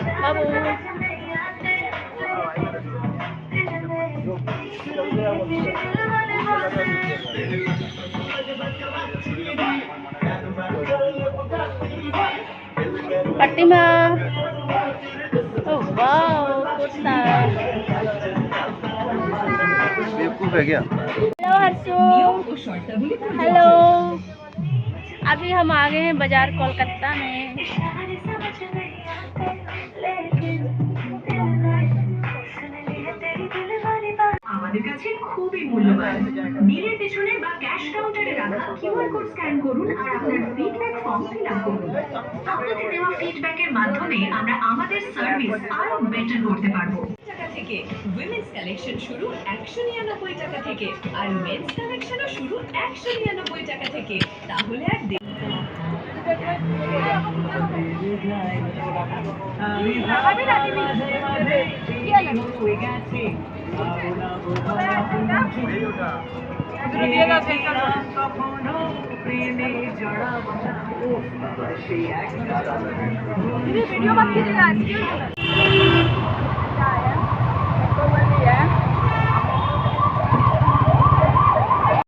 বাবু। Pratima. Oh wow, kurta. बेवकूफ है क्या? हेलो हर्षू। हेलो। अभी हम आ गए हैं बाजार कोलकाता में। আমাদের কাছে খুবই মূল্যবান। বিলের পেছনে বা ক্যাশ কাউন্টারে রাখা কিউআর কোড স্ক্যান করুন আর আপনার ফিডব্যাক ফর্ম ফিল আপ করুন। আপনাদের দেওয়া ফিডব্যাকের মাধ্যমে আমরা আমাদের সার্ভিস আরো বেটার করতে পারবো। টাকা থেকে উইমেন্স কালেকশন শুরু 199 টাকা থেকে, আর মেন্স কালেকশনও শুরু 199 টাকা থেকে। তাহলে আর ভিডিও বানিয়ে দিলে আজকে